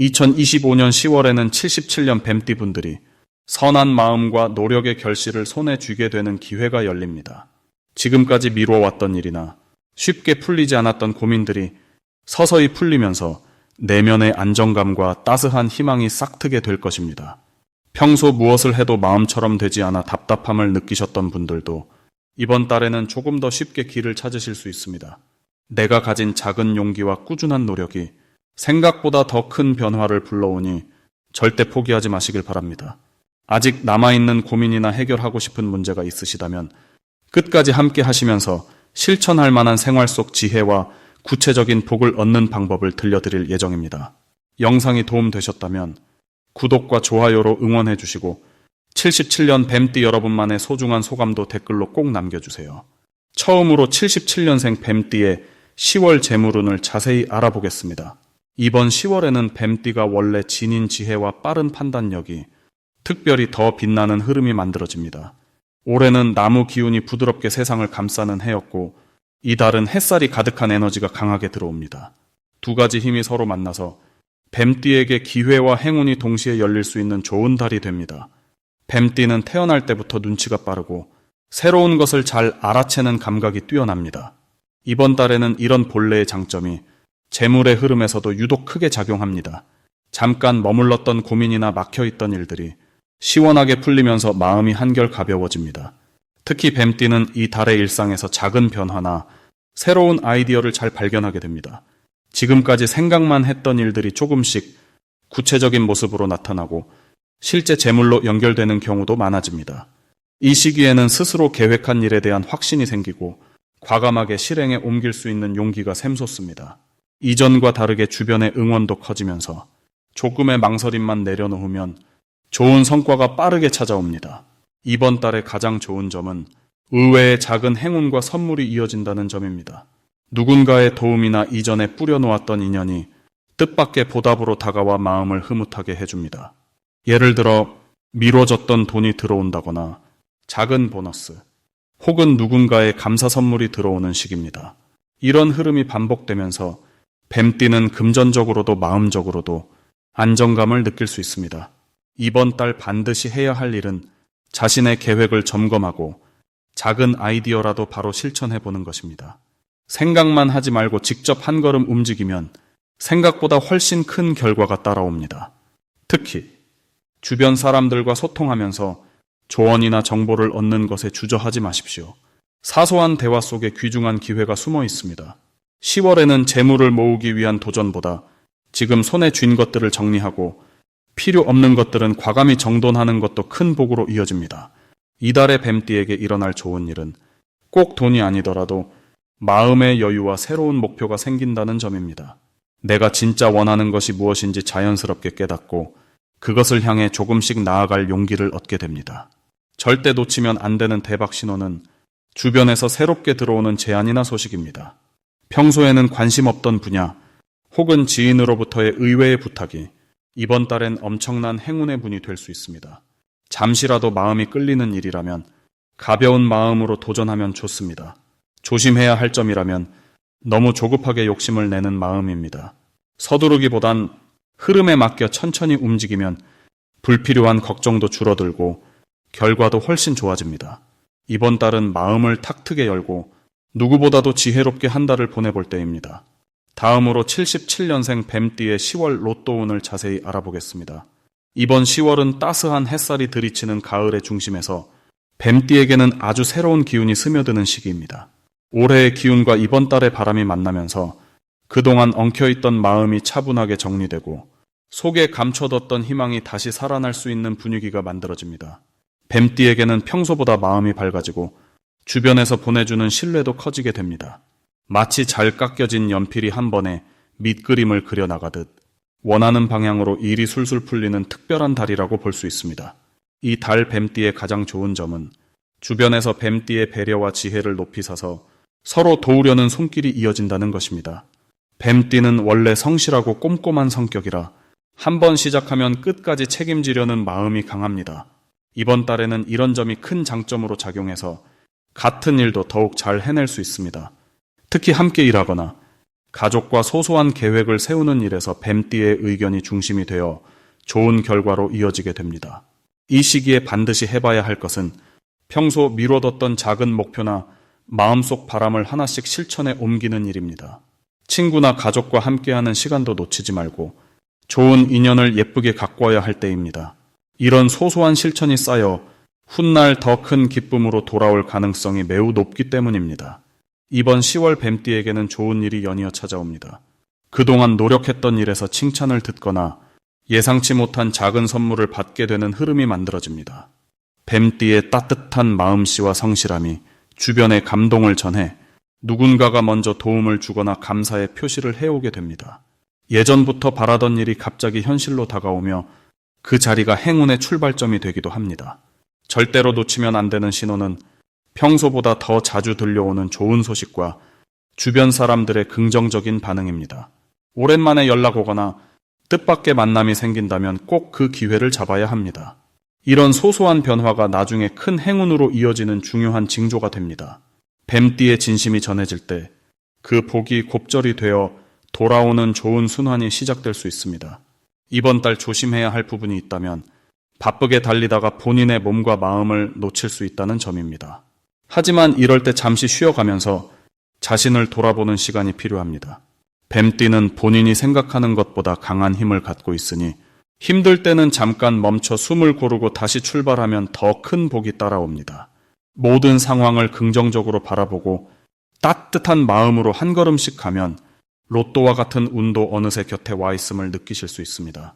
2025년 10월에는 77년 뱀띠분들이 선한 마음과 노력의 결실을 손에 쥐게 되는 기회가 열립니다. 지금까지 미뤄왔던 일이나 쉽게 풀리지 않았던 고민들이 서서히 풀리면서 내면의 안정감과 따스한 희망이 싹트게 될 것입니다. 평소 무엇을 해도 마음처럼 되지 않아 답답함을 느끼셨던 분들도 이번 달에는 조금 더 쉽게 길을 찾으실 수 있습니다. 내가 가진 작은 용기와 꾸준한 노력이 생각보다 더 큰 변화를 불러오니 절대 포기하지 마시길 바랍니다. 아직 남아있는 고민이나 해결하고 싶은 문제가 있으시다면 끝까지 함께 하시면서 실천할 만한 생활 속 지혜와 구체적인 복을 얻는 방법을 들려드릴 예정입니다. 영상이 도움되셨다면 구독과 좋아요로 응원해 주시고 77년 뱀띠 여러분만의 소중한 소감도 댓글로 꼭 남겨주세요. 처음으로 77년생 뱀띠의 10월 재물운을 자세히 알아보겠습니다. 이번 10월에는 뱀띠가 원래 지닌 지혜와 빠른 판단력이 특별히 더 빛나는 흐름이 만들어집니다. 올해는 나무 기운이 부드럽게 세상을 감싸는 해였고 이 달은 햇살이 가득한 에너지가 강하게 들어옵니다. 두 가지 힘이 서로 만나서 뱀띠에게 기회와 행운이 동시에 열릴 수 있는 좋은 달이 됩니다. 뱀띠는 태어날 때부터 눈치가 빠르고 새로운 것을 잘 알아채는 감각이 뛰어납니다. 이번 달에는 이런 본래의 장점이 재물의 흐름에서도 유독 크게 작용합니다. 잠깐 머물렀던 고민이나 막혀있던 일들이 시원하게 풀리면서 마음이 한결 가벼워집니다. 특히 뱀띠는 이 달의 일상에서 작은 변화나 새로운 아이디어를 잘 발견하게 됩니다. 지금까지 생각만 했던 일들이 조금씩 구체적인 모습으로 나타나고 실제 재물로 연결되는 경우도 많아집니다. 이 시기에는 스스로 계획한 일에 대한 확신이 생기고 과감하게 실행에 옮길 수 있는 용기가 샘솟습니다. 이전과 다르게 주변의 응원도 커지면서 조금의 망설임만 내려놓으면 좋은 성과가 빠르게 찾아옵니다. 이번 달의 가장 좋은 점은 의외의 작은 행운과 선물이 이어진다는 점입니다. 누군가의 도움이나 이전에 뿌려놓았던 인연이 뜻밖의 보답으로 다가와 마음을 흐뭇하게 해줍니다. 예를 들어 미뤄졌던 돈이 들어온다거나 작은 보너스 혹은 누군가의 감사 선물이 들어오는 시기입니다. 이런 흐름이 반복되면서 뱀띠는 금전적으로도 마음적으로도 안정감을 느낄 수 있습니다. 이번 달 반드시 해야 할 일은 자신의 계획을 점검하고 작은 아이디어라도 바로 실천해보는 것입니다. 생각만 하지 말고 직접 한 걸음 움직이면 생각보다 훨씬 큰 결과가 따라옵니다. 특히 주변 사람들과 소통하면서 조언이나 정보를 얻는 것에 주저하지 마십시오. 사소한 대화 속에 귀중한 기회가 숨어 있습니다. 10월에는 재물을 모으기 위한 도전보다 지금 손에 쥔 것들을 정리하고 필요 없는 것들은 과감히 정돈하는 것도 큰 복으로 이어집니다. 이달의 뱀띠에게 일어날 좋은 일은 꼭 돈이 아니더라도 마음의 여유와 새로운 목표가 생긴다는 점입니다. 내가 진짜 원하는 것이 무엇인지 자연스럽게 깨닫고 그것을 향해 조금씩 나아갈 용기를 얻게 됩니다. 절대 놓치면 안 되는 대박 신호는 주변에서 새롭게 들어오는 제안이나 소식입니다. 평소에는 관심 없던 분야 혹은 지인으로부터의 의외의 부탁이 이번 달엔 엄청난 행운의 분이 될 수 있습니다. 잠시라도 마음이 끌리는 일이라면 가벼운 마음으로 도전하면 좋습니다. 조심해야 할 점이라면 너무 조급하게 욕심을 내는 마음입니다. 서두르기보단 흐름에 맡겨 천천히 움직이면 불필요한 걱정도 줄어들고 결과도 훨씬 좋아집니다. 이번 달은 마음을 탁 트게 열고 누구보다도 지혜롭게 한 달을 보내볼 때입니다. 다음으로 77년생 뱀띠의 10월 로또운을 자세히 알아보겠습니다. 이번 10월은 따스한 햇살이 들이치는 가을의 중심에서 뱀띠에게는 아주 새로운 기운이 스며드는 시기입니다. 올해의 기운과 이번 달의 바람이 만나면서 그동안 엉켜있던 마음이 차분하게 정리되고 속에 감춰뒀던 희망이 다시 살아날 수 있는 분위기가 만들어집니다. 뱀띠에게는 평소보다 마음이 밝아지고 주변에서 보내주는 신뢰도 커지게 됩니다. 마치 잘 깎여진 연필이 한 번에 밑그림을 그려나가듯 원하는 방향으로 일이 술술 풀리는 특별한 달이라고 볼 수 있습니다. 이 달 뱀띠의 가장 좋은 점은 주변에서 뱀띠의 배려와 지혜를 높이 사서 서로 도우려는 손길이 이어진다는 것입니다. 뱀띠는 원래 성실하고 꼼꼼한 성격이라 한 번 시작하면 끝까지 책임지려는 마음이 강합니다. 이번 달에는 이런 점이 큰 장점으로 작용해서 같은 일도 더욱 잘 해낼 수 있습니다. 특히 함께 일하거나 가족과 소소한 계획을 세우는 일에서 뱀띠의 의견이 중심이 되어 좋은 결과로 이어지게 됩니다. 이 시기에 반드시 해봐야 할 것은 평소 미뤄뒀던 작은 목표나 마음속 바람을 하나씩 실천에 옮기는 일입니다. 친구나 가족과 함께하는 시간도 놓치지 말고 좋은 인연을 예쁘게 가꿔야 할 때입니다. 이런 소소한 실천이 쌓여 훗날 더 큰 기쁨으로 돌아올 가능성이 매우 높기 때문입니다. 이번 10월 뱀띠에게는 좋은 일이 연이어 찾아옵니다. 그동안 노력했던 일에서 칭찬을 듣거나 예상치 못한 작은 선물을 받게 되는 흐름이 만들어집니다. 뱀띠의 따뜻한 마음씨와 성실함이 주변에 감동을 전해 누군가가 먼저 도움을 주거나 감사의 표시를 해오게 됩니다. 예전부터 바라던 일이 갑자기 현실로 다가오며 그 자리가 행운의 출발점이 되기도 합니다. 절대로 놓치면 안 되는 신호는 평소보다 더 자주 들려오는 좋은 소식과 주변 사람들의 긍정적인 반응입니다. 오랜만에 연락 오거나 뜻밖의 만남이 생긴다면 꼭 그 기회를 잡아야 합니다. 이런 소소한 변화가 나중에 큰 행운으로 이어지는 중요한 징조가 됩니다. 뱀띠의 진심이 전해질 때 그 복이 곱절이 되어 돌아오는 좋은 순환이 시작될 수 있습니다. 이번 달 조심해야 할 부분이 있다면 바쁘게 달리다가 본인의 몸과 마음을 놓칠 수 있다는 점입니다. 하지만 이럴 때 잠시 쉬어가면서 자신을 돌아보는 시간이 필요합니다. 뱀띠는 본인이 생각하는 것보다 강한 힘을 갖고 있으니 힘들 때는 잠깐 멈춰 숨을 고르고 다시 출발하면 더 큰 복이 따라옵니다. 모든 상황을 긍정적으로 바라보고 따뜻한 마음으로 한 걸음씩 가면 로또와 같은 운도 어느새 곁에 와 있음을 느끼실 수 있습니다.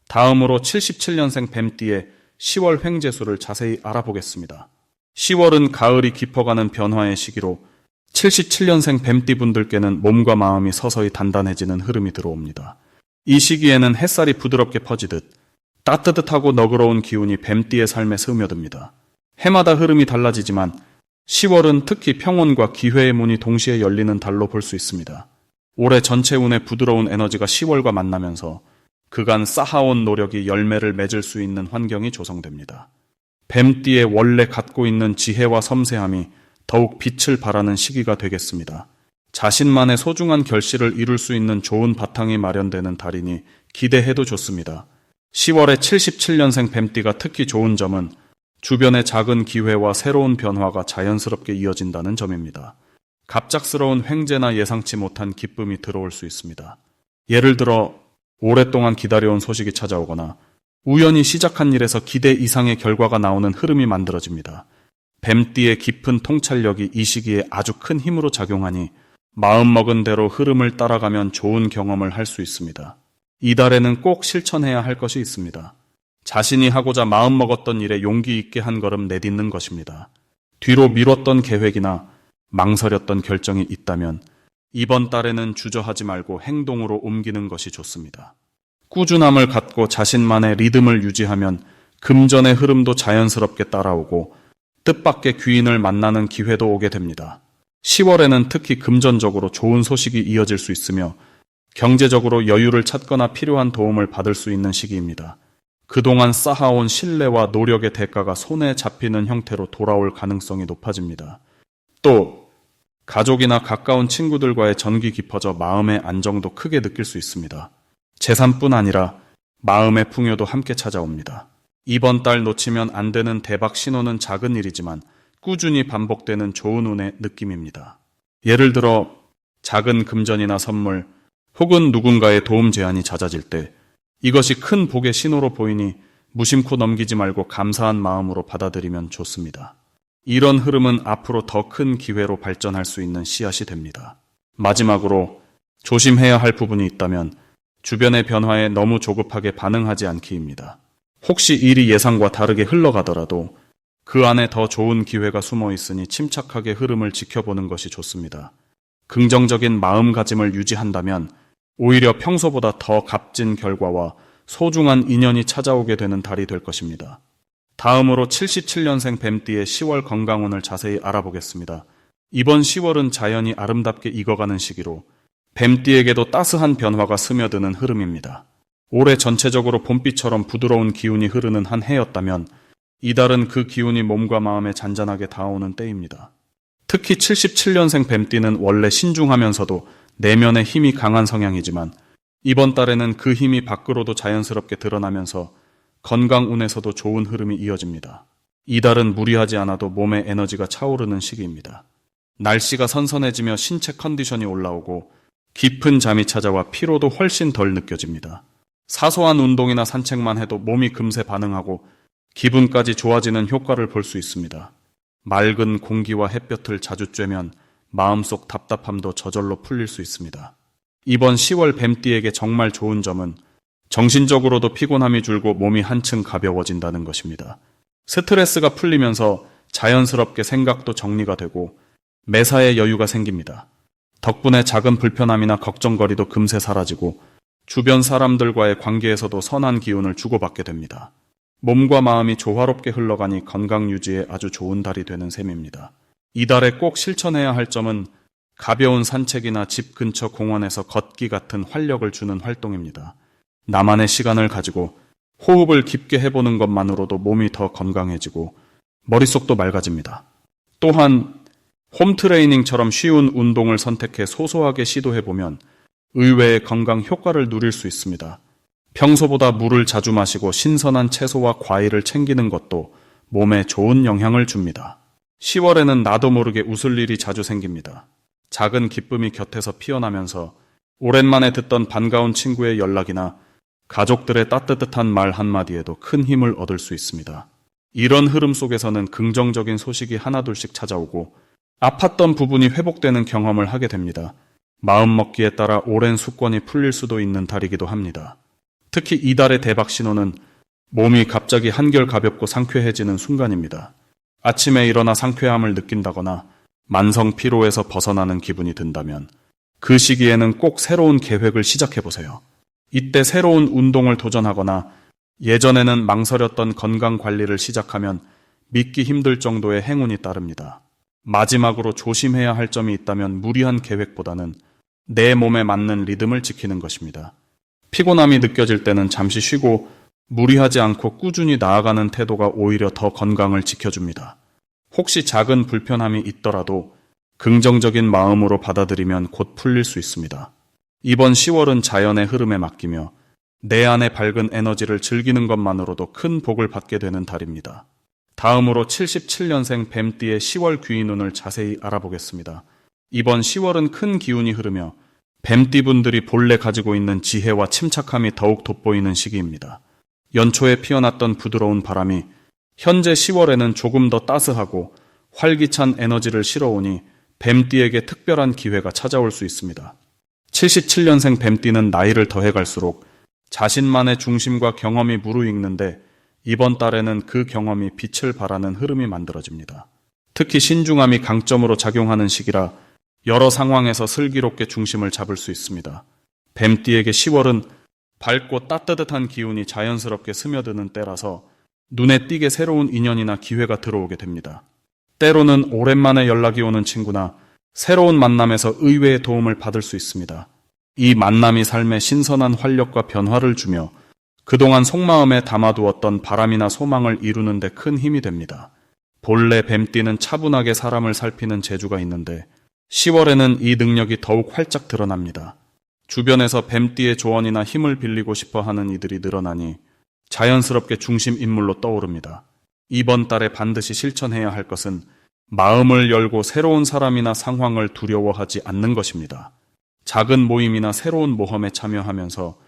다음으로 77년생 뱀띠의 10월 횡재수를 자세히 알아보겠습니다. 10월은 가을이 깊어가는 변화의 시기로 77년생 뱀띠 분들께는 몸과 마음이 서서히 단단해지는 흐름이 들어옵니다. 이 시기에는 햇살이 부드럽게 퍼지듯 따뜻하고 너그러운 기운이 뱀띠의 삶에 스며듭니다. 해마다 흐름이 달라지지만 10월은 특히 평온과 기회의 문이 동시에 열리는 달로 볼 수 있습니다. 올해 전체 운의 부드러운 에너지가 10월과 만나면서 그간 쌓아온 노력이 열매를 맺을 수 있는 환경이 조성됩니다. 뱀띠의 원래 갖고 있는 지혜와 섬세함이 더욱 빛을 발하는 시기가 되겠습니다. 자신만의 소중한 결실을 이룰 수 있는 좋은 바탕이 마련되는 달이니 기대해도 좋습니다. 10월에 77년생 뱀띠가 특히 좋은 점은 주변의 작은 기회와 새로운 변화가 자연스럽게 이어진다는 점입니다. 갑작스러운 횡재나 예상치 못한 기쁨이 들어올 수 있습니다. 예를 들어 오랫동안 기다려온 소식이 찾아오거나 우연히 시작한 일에서 기대 이상의 결과가 나오는 흐름이 만들어집니다. 뱀띠의 깊은 통찰력이 이 시기에 아주 큰 힘으로 작용하니 마음먹은 대로 흐름을 따라가면 좋은 경험을 할 수 있습니다. 이달에는 꼭 실천해야 할 것이 있습니다. 자신이 하고자 마음먹었던 일에 용기 있게 한 걸음 내딛는 것입니다. 뒤로 미뤘던 계획이나 망설였던 결정이 있다면 이번 달에는 주저하지 말고 행동으로 옮기는 것이 좋습니다. 꾸준함을 갖고 자신만의 리듬을 유지하면 금전의 흐름도 자연스럽게 따라오고 뜻밖의 귀인을 만나는 기회도 오게 됩니다. 10월에는 특히 금전적으로 좋은 소식이 이어질 수 있으며 경제적으로 여유를 찾거나 필요한 도움을 받을 수 있는 시기입니다. 그동안 쌓아온 신뢰와 노력의 대가가 손에 잡히는 형태로 돌아올 가능성이 높아집니다. 또 가족이나 가까운 친구들과의 전기 깊어져 마음의 안정도 크게 느낄 수 있습니다. 재산뿐 아니라 마음의 풍요도 함께 찾아옵니다. 이번 달 놓치면 안 되는 대박 신호는 작은 일이지만 꾸준히 반복되는 좋은 운의 느낌입니다. 예를 들어 작은 금전이나 선물 혹은 누군가의 도움 제안이 잦아질 때 이것이 큰 복의 신호로 보이니 무심코 넘기지 말고 감사한 마음으로 받아들이면 좋습니다. 이런 흐름은 앞으로 더 큰 기회로 발전할 수 있는 씨앗이 됩니다. 마지막으로 조심해야 할 부분이 있다면 주변의 변화에 너무 조급하게 반응하지 않기입니다. 혹시 일이 예상과 다르게 흘러가더라도 그 안에 더 좋은 기회가 숨어 있으니 침착하게 흐름을 지켜보는 것이 좋습니다. 긍정적인 마음가짐을 유지한다면 오히려 평소보다 더 값진 결과와 소중한 인연이 찾아오게 되는 달이 될 것입니다. 다음으로 77년생 뱀띠의 10월 건강운을 자세히 알아보겠습니다. 이번 10월은 자연이 아름답게 익어가는 시기로 뱀띠에게도 따스한 변화가 스며드는 흐름입니다. 올해 전체적으로 봄비처럼 부드러운 기운이 흐르는 한 해였다면 이달은 그 기운이 몸과 마음에 잔잔하게 닿아오는 때입니다. 특히 77년생 뱀띠는 원래 신중하면서도 내면의 힘이 강한 성향이지만 이번 달에는 그 힘이 밖으로도 자연스럽게 드러나면서 건강운에서도 좋은 흐름이 이어집니다. 이달은 무리하지 않아도 몸의 에너지가 차오르는 시기입니다. 날씨가 선선해지며 신체 컨디션이 올라오고 깊은 잠이 찾아와 피로도 훨씬 덜 느껴집니다. 사소한 운동이나 산책만 해도 몸이 금세 반응하고 기분까지 좋아지는 효과를 볼 수 있습니다. 맑은 공기와 햇볕을 자주 쬐면 마음속 답답함도 저절로 풀릴 수 있습니다. 이번 10월 뱀띠에게 정말 좋은 점은 정신적으로도 피곤함이 줄고 몸이 한층 가벼워진다는 것입니다. 스트레스가 풀리면서 자연스럽게 생각도 정리가 되고 매사에 여유가 생깁니다. 덕분에 작은 불편함이나 걱정거리도 금세 사라지고 주변 사람들과의 관계에서도 선한 기운을 주고받게 됩니다. 몸과 마음이 조화롭게 흘러가니 건강 유지에 아주 좋은 달이 되는 셈입니다. 이달에 꼭 실천해야 할 점은 가벼운 산책이나 집 근처 공원에서 걷기 같은 활력을 주는 활동입니다. 나만의 시간을 가지고 호흡을 깊게 해보는 것만으로도 몸이 더 건강해지고 머릿속도 맑아집니다. 또한 홈트레이닝처럼 쉬운 운동을 선택해 소소하게 시도해보면 의외의 건강 효과를 누릴 수 있습니다. 평소보다 물을 자주 마시고 신선한 채소와 과일을 챙기는 것도 몸에 좋은 영향을 줍니다. 10월에는 나도 모르게 웃을 일이 자주 생깁니다. 작은 기쁨이 곁에서 피어나면서 오랜만에 듣던 반가운 친구의 연락이나 가족들의 따뜻한 말 한마디에도 큰 힘을 얻을 수 있습니다. 이런 흐름 속에서는 긍정적인 소식이 하나둘씩 찾아오고 아팠던 부분이 회복되는 경험을 하게 됩니다. 마음먹기에 따라 오랜 숙권이 풀릴 수도 있는 달이기도 합니다. 특히 이달의 대박 신호는 몸이 갑자기 한결 가볍고 상쾌해지는 순간입니다. 아침에 일어나 상쾌함을 느낀다거나 만성 피로에서 벗어나는 기분이 든다면 그 시기에는 꼭 새로운 계획을 시작해보세요. 이때 새로운 운동을 도전하거나 예전에는 망설였던 건강 관리를 시작하면 믿기 힘들 정도의 행운이 따릅니다. 마지막으로 조심해야 할 점이 있다면 무리한 계획보다는 내 몸에 맞는 리듬을 지키는 것입니다. 피곤함이 느껴질 때는 잠시 쉬고 무리하지 않고 꾸준히 나아가는 태도가 오히려 더 건강을 지켜줍니다. 혹시 작은 불편함이 있더라도 긍정적인 마음으로 받아들이면 곧 풀릴 수 있습니다. 이번 10월은 자연의 흐름에 맡기며 내 안의 밝은 에너지를 즐기는 것만으로도 큰 복을 받게 되는 달입니다. 다음으로 77년생 뱀띠의 10월 귀인운을 자세히 알아보겠습니다. 이번 10월은 큰 기운이 흐르며 뱀띠분들이 본래 가지고 있는 지혜와 침착함이 더욱 돋보이는 시기입니다. 연초에 피어났던 부드러운 바람이 현재 10월에는 조금 더 따스하고 활기찬 에너지를 실어오니 뱀띠에게 특별한 기회가 찾아올 수 있습니다. 77년생 뱀띠는 나이를 더해갈수록 자신만의 중심과 경험이 무르익는데 이번 달에는 그 경험이 빛을 발하는 흐름이 만들어집니다. 특히 신중함이 강점으로 작용하는 시기라 여러 상황에서 슬기롭게 중심을 잡을 수 있습니다. 뱀띠에게 10월은 밝고 따뜻한 기운이 자연스럽게 스며드는 때라서 눈에 띄게 새로운 인연이나 기회가 들어오게 됩니다. 때로는 오랜만에 연락이 오는 친구나 새로운 만남에서 의외의 도움을 받을 수 있습니다. 이 만남이 삶에 신선한 활력과 변화를 주며 그동안 속마음에 담아두었던 바람이나 소망을 이루는 데 큰 힘이 됩니다. 본래 뱀띠는 차분하게 사람을 살피는 재주가 있는데 10월에는 이 능력이 더욱 활짝 드러납니다. 주변에서 뱀띠의 조언이나 힘을 빌리고 싶어 하는 이들이 늘어나니 자연스럽게 중심 인물로 떠오릅니다. 이번 달에 반드시 실천해야 할 것은 마음을 열고 새로운 사람이나 상황을 두려워하지 않는 것입니다. 작은 모임이나 새로운 모험에 참여하면서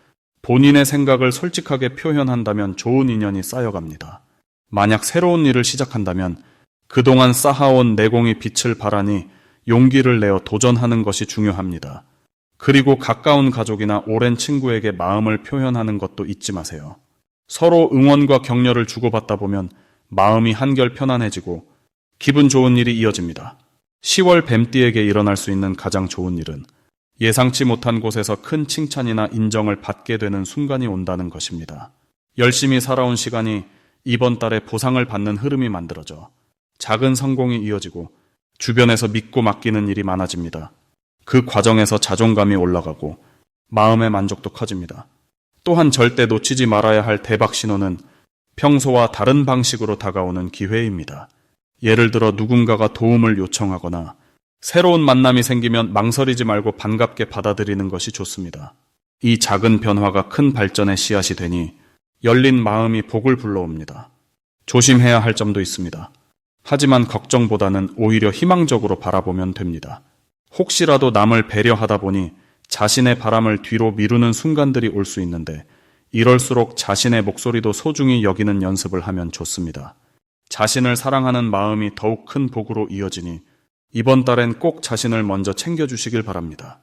본인의 생각을 솔직하게 표현한다면 좋은 인연이 쌓여갑니다. 만약 새로운 일을 시작한다면 그동안 쌓아온 내공이 빛을 발하니 용기를 내어 도전하는 것이 중요합니다. 그리고 가까운 가족이나 오랜 친구에게 마음을 표현하는 것도 잊지 마세요. 서로 응원과 격려를 주고받다 보면 마음이 한결 편안해지고 기분 좋은 일이 이어집니다. 10월 뱀띠에게 일어날 수 있는 가장 좋은 일은 예상치 못한 곳에서 큰 칭찬이나 인정을 받게 되는 순간이 온다는 것입니다. 열심히 살아온 시간이 이번 달에 보상을 받는 흐름이 만들어져 작은 성공이 이어지고 주변에서 믿고 맡기는 일이 많아집니다. 그 과정에서 자존감이 올라가고 마음의 만족도 커집니다. 또한 절대 놓치지 말아야 할 대박 신호는 평소와 다른 방식으로 다가오는 기회입니다. 예를 들어 누군가가 도움을 요청하거나 새로운 만남이 생기면 망설이지 말고 반갑게 받아들이는 것이 좋습니다. 이 작은 변화가 큰 발전의 씨앗이 되니 열린 마음이 복을 불러옵니다. 조심해야 할 점도 있습니다. 하지만 걱정보다는 오히려 희망적으로 바라보면 됩니다. 혹시라도 남을 배려하다 보니 자신의 바람을 뒤로 미루는 순간들이 올 수 있는데 이럴수록 자신의 목소리도 소중히 여기는 연습을 하면 좋습니다. 자신을 사랑하는 마음이 더욱 큰 복으로 이어지니 이번 달엔 꼭 자신을 먼저 챙겨주시길 바랍니다.